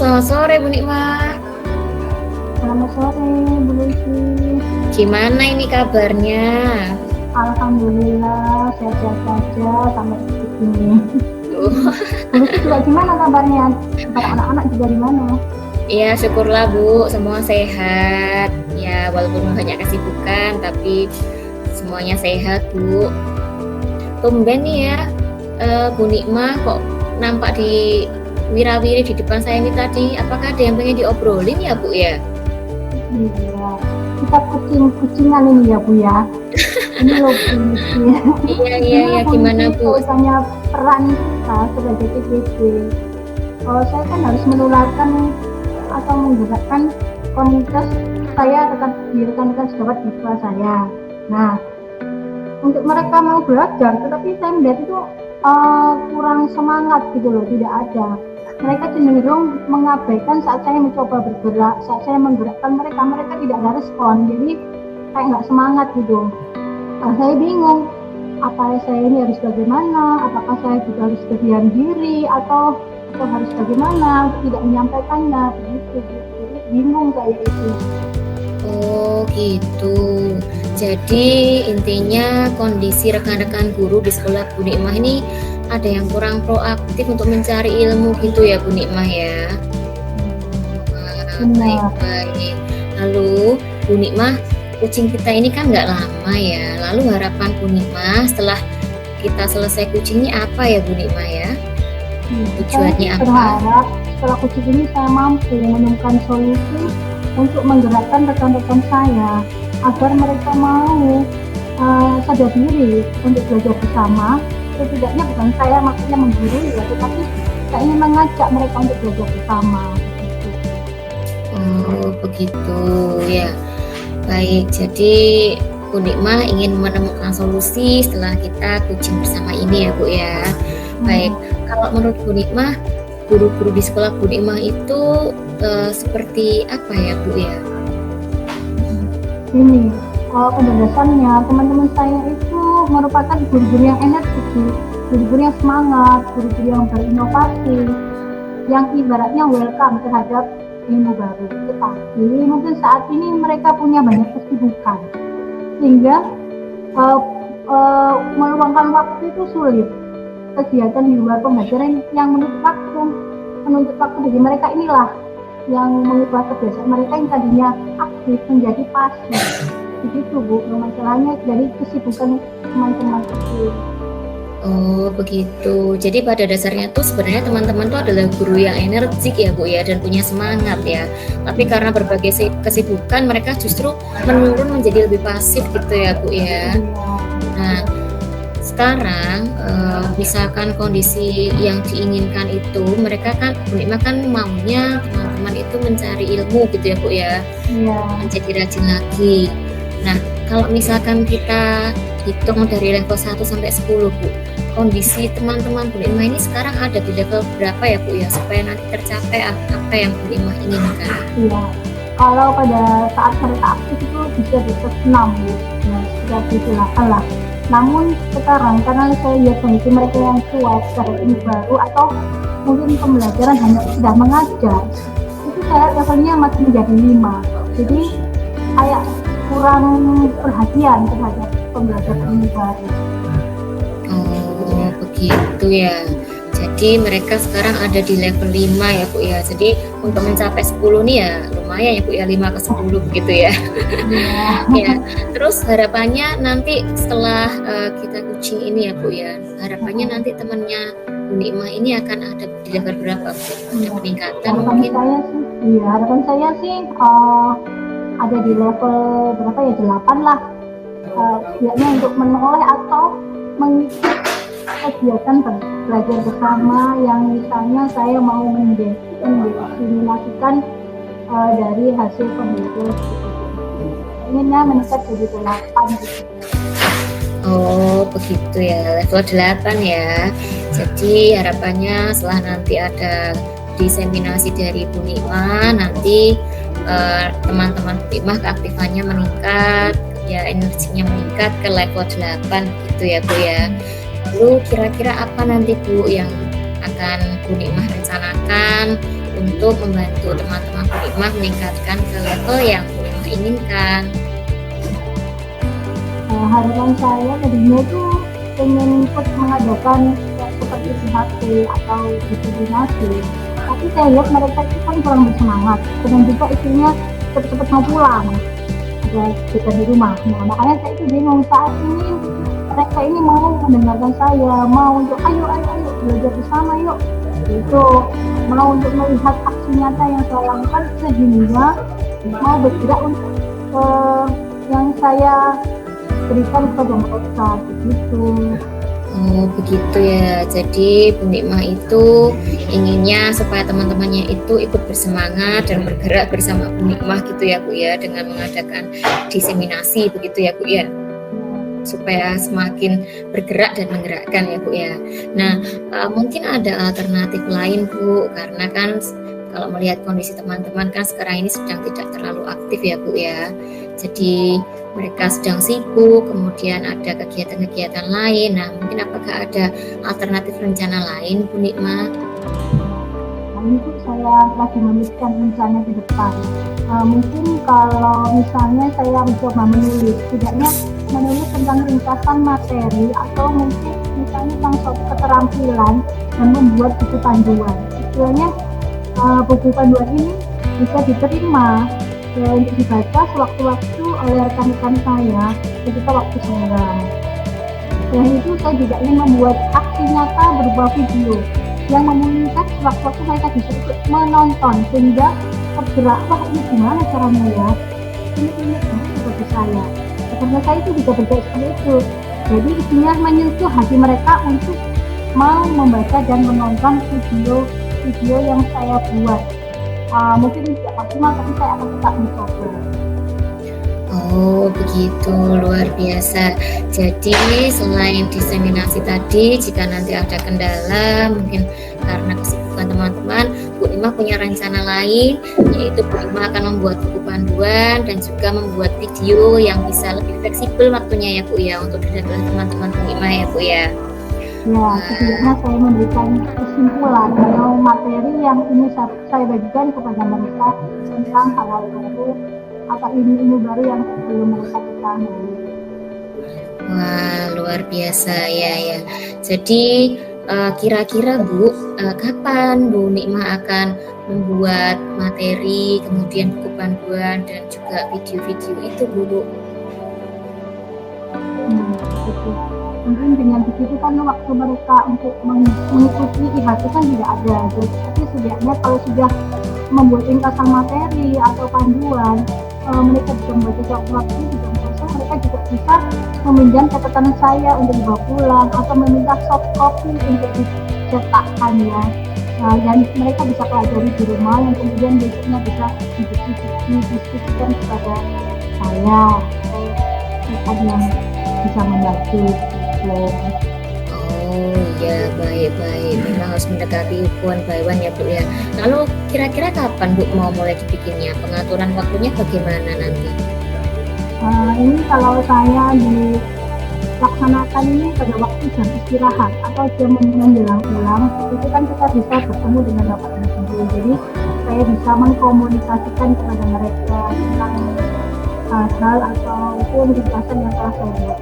selamat sore Bu Nikma. Selamat sore, Bu Lucy. Gimana ini kabarnya? Alhamdulillah, sehat-sehat saja sampai detik ini. Tuh. Bu Lucy juga gimana kabarnya? Para anak-anak juga gimana? Ya syukurlah Bu, semua sehat. Ya walaupun banyak kesibukan, tapi semuanya sehat Bu. Tumben nih ya, Bu Nikma kok nampak di wirawiri di depan saya ini tadi. Apakah ada yang pengen diobrolin ya Bu ya? Iya, kita kucing-kucingan ini ya Bu ya. Ini loh Bu Lucy. Iya, gimana Bu? Tanya peran kita sebagai TPD. Saya kan harus menularkan atau menggerakkan komunitas saya di rekan-rekan sejawat siswa saya. Nah, untuk mereka mau belajar, tetapi saya melihat itu kurang semangat gitu loh, tidak ada. Mereka cenderung mengabaikan saat saya mencoba bergerak, saat saya menggerakkan mereka tidak ada respon, jadi kayak nggak semangat gitu. Saya bingung, apa saya ini harus bagaimana, apakah saya juga harus berdiam diri atau harus bagaimana untuk tidak menyampaikannya, begitu. Jadi bingung kayak itu. Oh gitu. Jadi intinya kondisi rekan-rekan guru di sekolah Bu Nikmah ini ada yang kurang proaktif untuk mencari ilmu gitu ya Bu Nikmah ya. Baik. Lalu Bu Nikmah, kucing kita ini kan nggak lama ya. Lalu harapan Bu Nikmah setelah kita selesai kucing ini apa ya Bu Nikmah ya? Tujuannya saya apa? Berharap setelah kucing ini saya mampu menemukan solusi untuk menggerakkan rekan-rekan saya agar mereka mau sadar diri untuk belajar bersama. Setidaknya bukan saya maksudnya menggurui ya, tetapi saya ingin mengajak mereka untuk belajar bersama. Oh begitu ya. Baik, jadi Bu Nikmah ingin menemukan solusi setelah kita kucing bersama ini ya Bu ya. Baik, kalau menurut Bu Nikmah, guru-guru di sekolah Bu Nikmah itu seperti apa ya Bu ya? Ini pada dasarnya teman-teman saya itu merupakan guru-guru yang energetik, guru-guru yang semangat, guru-guru yang berinovasi, yang ibaratnya welcome terhadap ilmu baru. Tetapi mungkin saat ini mereka punya banyak kesibukan, sehingga meluangkan waktu itu sulit. Kegiatan di luar pembelajaran yang menuntut waktu bagi mereka inilah yang mengubah kebiasaan mereka yang tadinya aktif menjadi pasif. Begitu Bu, masalahnya dari kesibukan teman-teman itu. Oh begitu. Jadi pada dasarnya tuh sebenarnya teman-teman tuh adalah guru yang energik ya Bu ya, dan punya semangat ya. Tapi karena berbagai kesibukan mereka justru menurun menjadi lebih pasif gitu ya Bu ya. Nah sekarang misalkan kondisi yang diinginkan itu mereka kan Bu Nikmah kan maunya teman-teman itu mencari ilmu gitu ya Bu ya. Menjadi rajin lagi. Nah kalau misalkan kita hitung dari level 1 sampai 10 Bu, kondisi teman-teman Bu Nikmah ini sekarang ada di level berapa ya Bu ya, supaya nanti tercapai apa yang Bu Nikmah inginkan? Iya, kalau pada saat mereka aktif itu bisa di atas 6 Bu, nah sudah di 8 lah. Namun sekarang karena saya lihat kondisi mereka yang kuat secara ini baru atau mungkin pembelajaran hanya sudah mengajar, itu saya levelnya masih menjadi 5. Jadi kayak kurang perhatian terhadap pembelajaran ini baru. Oh begitu ya. Jadi mereka sekarang ada di level 5 ya Bu ya. Jadi untuk mencapai 10 nih ya lumayan ya Bu ya, 5 ke 10 begitu ya. Ya. Terus harapannya nanti setelah kita kucing ini ya Bu ya, harapannya nanti temannya Bu Nikmah ini akan ada di level berapa Bu? Ada peningkatan mungkin? Harapan saya sih ada di level berapa ya, 8 lah. Setidaknya untuk menoleh atau mengikuti kegiatan belajar bersama yang misalnya saya mau mendiskriminasikan dari hasil pembelajaran. Inginnya meningkat jadi 8 gitu. Oh begitu ya, level 8 ya. Jadi harapannya setelah nanti ada diseminasi dari Bu Nikmah, nanti teman-teman Bu Nikmah keaktifannya meningkat, ya energinya meningkat ke level 8 gitu ya Bu ya. Lalu kira-kira apa nanti Bu yang akan Bu Nikmah rencanakan untuk membantu teman-teman Bu Nikmah meningkatkan ke level yang Bu Nikmah inginkan? Harapan saya tadinya itu pengen ikut mengadakan seperti IHT atau disiplin, tapi saya lihat mereka itu kan kurang bersemangat dan juga istrinya cepat-cepat mau pulang, ada kita di rumah. Nah, makanya saya itu bingung saat ini mereka ini mau mendengarkan saya, mau untuk ayo belajar bersama yuk, itu mau untuk melihat aksi nyata yang saya lakukan sehingga mau bergerak untuk yang saya berikan kepada mereka begitu. Oh begitu ya, jadi Bu Nikmah itu inginnya supaya teman-temannya itu ikut bersemangat dan bergerak bersama Bu Nikmah gitu ya Bu ya, dengan mengadakan diseminasi begitu ya Bu ya, supaya semakin bergerak dan menggerakkan ya Bu ya. Nah mungkin ada alternatif lain Bu, karena kan kalau melihat kondisi teman-teman kan sekarang ini sedang tidak terlalu aktif ya Bu ya, jadi mereka sedang sibuk, kemudian ada kegiatan-kegiatan lain. Nah, mungkin apakah ada alternatif rencana lain, Bu Nikmah? Nah, itu saya lagi memikirkan rencana ke depan. Mungkin kalau misalnya saya mencoba menulis, setidaknya menulis tentang ringkasan materi atau mungkin misalnya tentang suatu keterampilan dan membuat buku panduan. Istilahnya buku panduan ini bisa diterima untuk dibaca sewaktu-waktu oleh rekan-rekan saya ketika waktu senggang. Dan itu saya juga ingin membuat aksi nyata berupa video yang memungkinkan sewaktu-waktu mereka bisa ikut menonton sehingga tergerak, wah ini gimana caranya ya, ini seperti saya. Karena saya itu juga bergerak seperti itu. Jadi isinya menyentuh hati mereka untuk mau membaca dan menonton video yang saya buat. Mungkin tidak maksimal, tapi saya akan tetap mencoba. Oh begitu, luar biasa. Jadi selain diseminasi tadi, jika nanti ada kendala mungkin karena kesibukan teman-teman, Bu Nikmah punya rencana lain, yaitu Bu Nikmah akan membuat buku panduan dan juga membuat video yang bisa lebih fleksibel waktunya ya Bu ya, untuk dilakukan teman-teman Bu Nikmah ya Bu ya. Ya, setidaknya saya memberikan kesimpulan atau materi yang ini saya bagikan kepada mereka tentang hal-hal baru atau ilmu baru yang belum mereka ketahui. Wah, luar biasa ya. Jadi kira-kira Bu, kapan Bu Nikmah akan membuat materi, kemudian buku panduan dan juga video-video itu Bu? Gitu. Mungkin dengan begitu kan waktu mereka untuk mengikuti IHT kan tidak ada. Jadi setidaknya kalau sudah membuat ringkasan materi atau panduan, mereka bisa membaca sewaktu-waktu juga kosong, mereka juga bisa meminjam catatan saya untuk dibawa pulang atau meminta soft copy untuk dicetakkan ya. Dan mereka bisa pelajari di rumah yang kemudian besoknya bisa didiskusikan kepada saya atau yang bisa membantu. Oh ya, baik. Memang harus mendekati one by one ya Bu ya. Lalu kira-kira kapan Bu mau mulai dibikinnya? Pengaturan waktunya bagaimana nanti? Ini kalau saya dilaksanakan ini pada waktu jam istirahat atau jam menjelang pulang, itu kan kita bisa bertemu dengan Bapak dan Ibu. Jadi saya bisa mengkomunikasikan kepada mereka tentang hal ataupun ringkasan yang telah saya buat.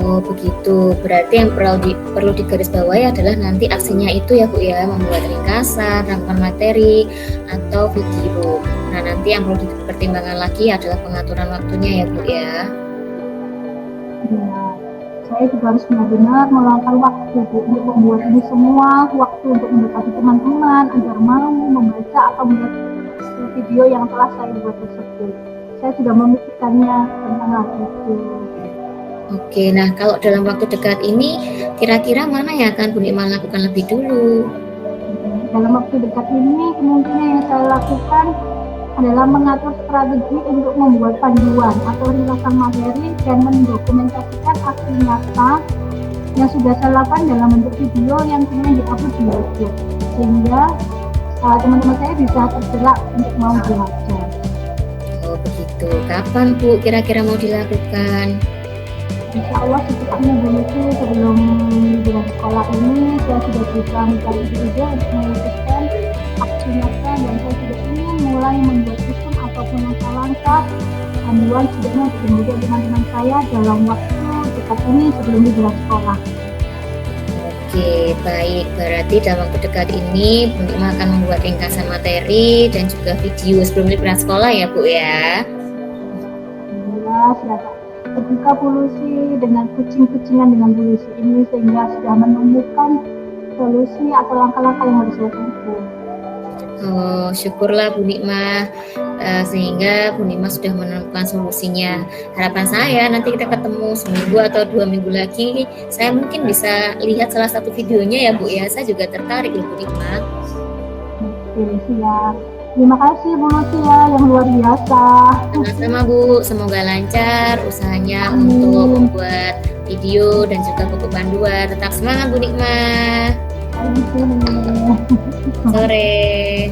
Oh begitu, berarti yang perlu digarisbawahi adalah nanti aksinya itu ya Bu ya, membuat ringkasan, rangkuman materi, atau video. Nah nanti yang perlu dipertimbangkan lagi adalah pengaturan waktunya ya Bu ya. Ya, saya juga harus benar-benar meluangkan waktu Bu untuk membuat ini semua, waktu untuk mendekati teman-teman agar mau membaca atau melihat video yang telah saya buat tersebut. Saya sudah memikirkannya tentang hal itu. Oke, nah kalau dalam waktu dekat ini kira-kira mana yang akan Bu Nikmah lakukan lebih dulu? Dalam waktu dekat ini kemungkinan yang saya lakukan adalah mengatur strategi untuk membuat panduan atau ringkasan materi dan mendokumentasikan aksi nyata yang sudah saya lakukan dalam bentuk video yang kemudian diupload di YouTube, sehingga teman-teman saya bisa tergerak untuk mau belajar. Oh begitu, kapan Bu kira-kira mau dilakukan? Insya Allah secepatnya dulu itu sebelum liburan sekolah ini saya sudah berusaha mencari ide untuk mewujudkan aksi nyata dan saya sudah ingin mulai membuat sistem ataupun langkah-langkah panduan setidaknya untuk kemudian teman-teman saya dalam waktu dekat ini sebelum liburan sekolah. Oke, baik. Berarti dalam waktu dekat ini Bu Nikmah akan membuat ringkasan materi dan juga video sebelum liburan sekolah ya Bu ya. Ya, sudah terbuka polusi dengan kucing-kucingan dengan polusi ini sehingga sudah menemukan solusi atau langkah-langkah yang harus saya tempuh. Oh, syukurlah Bu Nikmah. Sehingga Bu Nikmah sudah menemukan solusinya. Harapan saya nanti kita ketemu seminggu atau 2 minggu lagi, saya mungkin bisa lihat salah satu videonya ya Bu ya. Saya juga tertarik loh Bu Nikmah. Oke, siap. Terima kasih Bu Lucia yang luar biasa. Sama-sama Bu, semoga lancar usahanya Amin. untuk membuat video dan juga buku panduan. Tetap semangat Bu Nikmah. Amin. Sore.